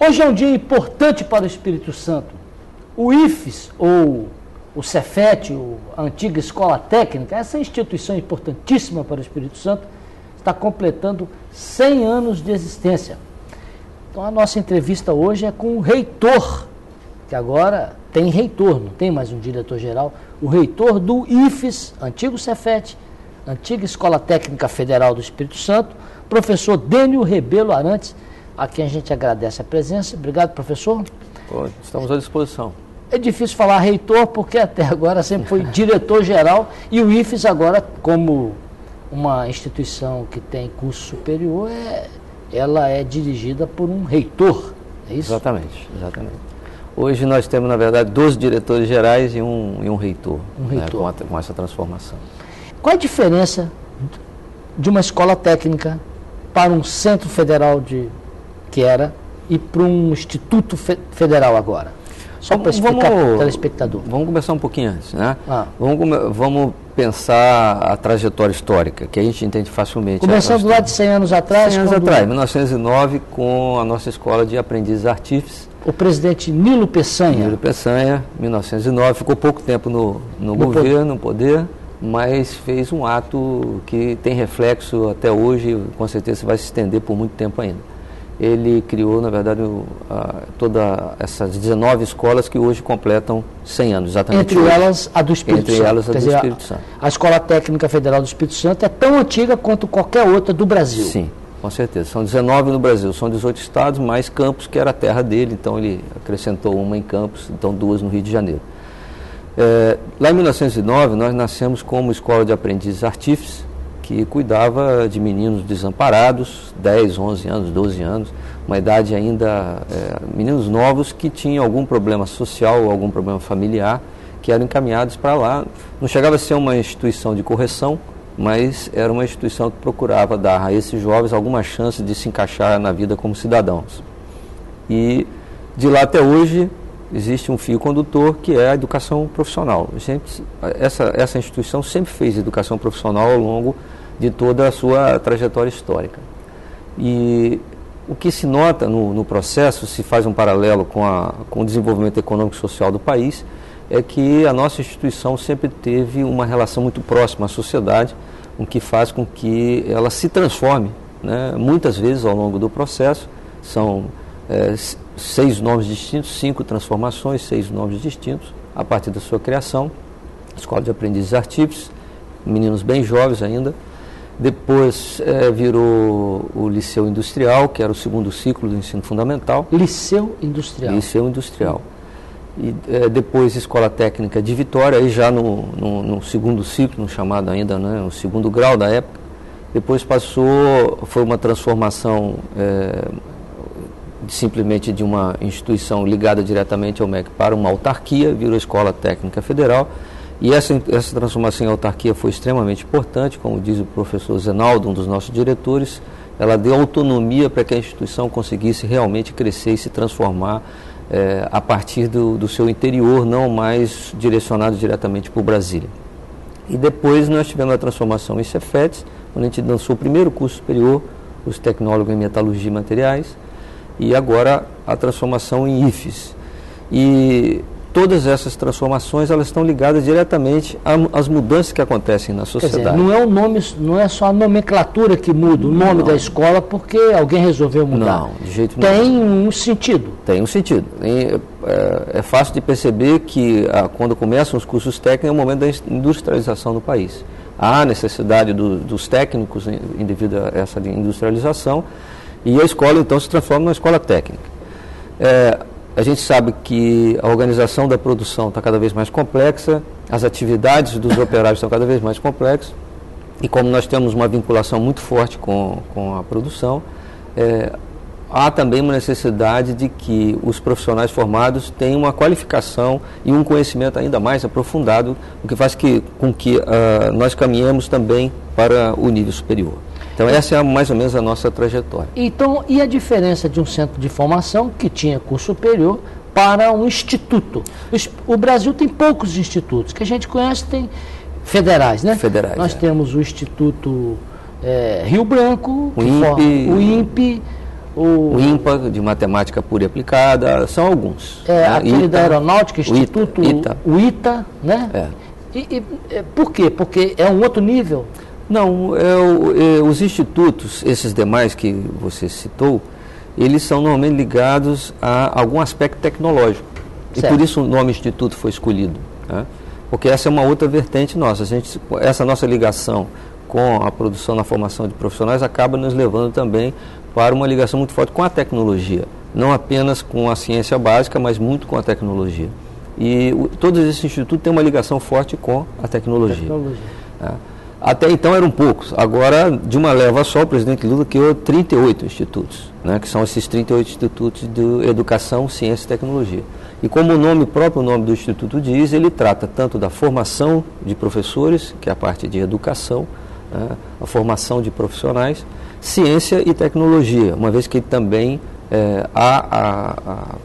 Hoje é um dia importante para o Espírito Santo. O IFES, ou o Cefet, a antiga Escola Técnica, essa instituição importantíssima para o Espírito Santo, está completando 100 anos de existência. Então a nossa entrevista hoje é com o reitor, que agora tem reitor, não tem mais um diretor-geral, o reitor do IFES, antigo Cefet, antiga Escola Técnica Federal do Espírito Santo, professor Dênio Rebelo Arantes, a quem a gente agradece a presença. Obrigado, professor. Estamos à disposição. É difícil falar reitor, porque até agora sempre foi diretor-geral, e o IFES agora, como uma instituição que tem curso superior, ela é dirigida por um reitor, é isso? Exatamente. Hoje nós temos, na verdade, 12 diretores gerais e um reitor, com essa transformação. Qual a diferença de uma escola técnica para um centro federal que era e para um instituto federal agora? Só para explicar para o telespectador. Vamos começar um pouquinho antes, né? Vamos pensar a trajetória histórica, que a gente entende facilmente. Começando lá de 100 anos atrás. 100 anos atrás, 1909, com a nossa escola de aprendizes artífices. O presidente Nilo Peçanha. 1909, ficou pouco tempo no governo, no poder, mas fez um ato que tem reflexo até hoje, com certeza vai se estender por muito tempo ainda. Ele criou, na verdade, todas essas 19 escolas que hoje completam 100 anos, exatamente. Entre elas a do Espírito Santo. A Escola Técnica Federal do Espírito Santo é tão antiga quanto qualquer outra do Brasil. Sim, com certeza. São 19 no Brasil, são 18 estados, mais Campos, que era a terra dele, então ele acrescentou uma em Campos, então 2 no Rio de Janeiro. Lá em 1909, nós nascemos como escola de aprendizes artífices, que cuidava de meninos desamparados, 10, 11 anos, 12 anos, uma idade ainda, meninos novos que tinham algum problema social ou algum problema familiar, que eram encaminhados para lá. Não chegava a ser uma instituição de correção, mas era uma instituição que procurava dar a esses jovens alguma chance de se encaixar na vida como cidadãos. E de lá até hoje existe um fio condutor que é a educação profissional. Essa instituição sempre fez educação profissional ao longo de toda a sua trajetória histórica. E o que se nota no processo, se faz um paralelo com o desenvolvimento econômico e social do país, é que a nossa instituição sempre teve uma relação muito próxima à sociedade, o que faz com que ela se transforme, né? Muitas vezes ao longo do processo. São 6 nomes distintos, 5 transformações, 6 nomes distintos, a partir da sua criação. Escola de Aprendizes Artífices, meninos bem jovens ainda. Depois virou o Liceu Industrial, que era o segundo ciclo do ensino fundamental. Liceu Industrial. Liceu Industrial. E depois Escola Técnica de Vitória, aí já no segundo ciclo, no chamado ainda, né, o segundo grau da época. Depois foi uma transformação simplesmente de uma instituição ligada diretamente ao MEC para uma autarquia, virou Escola Técnica Federal. E essa transformação em autarquia foi extremamente importante, como diz o professor Zenaldo, um dos nossos diretores. Ela deu autonomia para que a instituição conseguisse realmente crescer e se transformar a partir do seu interior, não mais direcionado diretamente para o Brasília. E depois nós tivemos a transformação em Cefet, onde a gente lançou o primeiro curso superior, os tecnólogos em metalurgia e materiais, e agora a transformação em IFES. E todas essas transformações, elas estão ligadas diretamente às mudanças que acontecem na sociedade. Quer dizer, não é o nome, não é só a nomenclatura que muda, o nome da escola, porque alguém resolveu mudar. Não, de jeito nenhum. Tem um sentido. Tem um sentido. É fácil de perceber que quando começam os cursos técnicos é o momento da industrialização do país. Há necessidade dos técnicos devido a essa industrialização, e a escola então se transforma numa escola técnica. A gente sabe que a organização da produção está cada vez mais complexa, as atividades dos operários estão cada vez mais complexas, e como nós temos uma vinculação muito forte com a produção, há também uma necessidade de que os profissionais formados tenham uma qualificação e um conhecimento ainda mais aprofundado, o que faz com que nós caminhemos também para o nível superior. Então essa é mais ou menos a nossa trajetória. Então, e a diferença de um centro de formação que tinha curso superior para um instituto? O Brasil tem poucos institutos, que a gente conhece, tem federais, né? Federais. Nós temos o Instituto Rio Branco, o INPE, O INPA, de Matemática Pura e Aplicada, são alguns. Aquele da Aeronáutica, Instituto, o ITA, né? Por quê? Porque é um outro nível? Não, os institutos, esses demais que você citou, eles são normalmente ligados a algum aspecto tecnológico. Certo. E por isso o nome instituto foi escolhido. Né? Porque essa é uma outra vertente nossa. Essa nossa ligação com a produção na formação de profissionais acaba nos levando também para uma ligação muito forte com a tecnologia. Não apenas com a ciência básica, mas muito com a tecnologia. E todos esses institutos têm uma ligação forte com a tecnologia. Até então eram poucos. Agora, de uma leva só, o presidente Lula criou 38 institutos, né, que são esses 38 institutos de educação, ciência e tecnologia. E como o próprio nome do instituto diz, ele trata tanto da formação de professores, que é a parte de educação, né, a formação de profissionais, ciência e tecnologia, uma vez que também há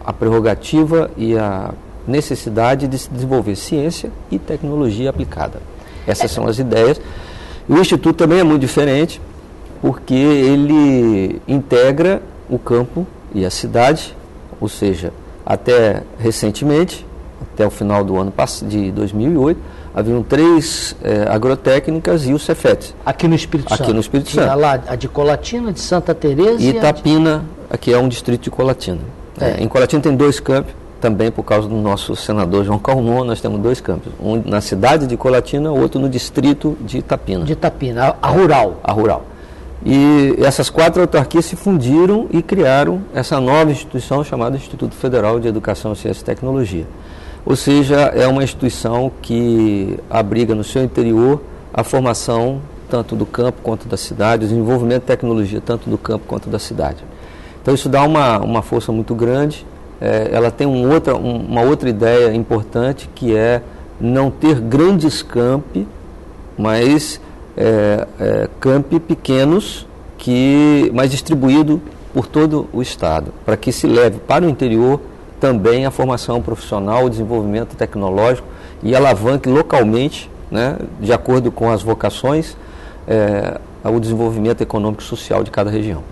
a prerrogativa e a necessidade de se desenvolver ciência e tecnologia aplicada. Essas são as ideias. E o Instituto também é muito diferente, porque ele integra o campo e a cidade, ou seja, até recentemente, até o final do ano de 2008, haviam 3 agrotécnicas e o Cefet. Aqui no Espírito Santo? Aqui no Espírito Santo. Tinha lá a de Colatina, de Santa Teresa e Itapina, que é um distrito de Colatina. Em Colatina tem 2 campos, também por causa do nosso senador João Calmon, nós temos 2 campos. Um na cidade de Colatina, outro no distrito de Itapina. De Itapina, a rural. A rural. E essas 4 autarquias se fundiram e criaram essa nova instituição chamada Instituto Federal de Educação, Ciência e Tecnologia. Ou seja, é uma instituição que abriga no seu interior a formação tanto do campo quanto da cidade, o desenvolvimento de tecnologia tanto do campo quanto da cidade. Então isso dá uma força muito grande. Ela tem uma outra ideia importante, que é não ter grandes campi, mas campi pequenos, mas distribuído por todo o estado, para que se leve para o interior também a formação profissional, o desenvolvimento tecnológico e alavanque localmente, né, de acordo com as vocações, o desenvolvimento econômico e social de cada região.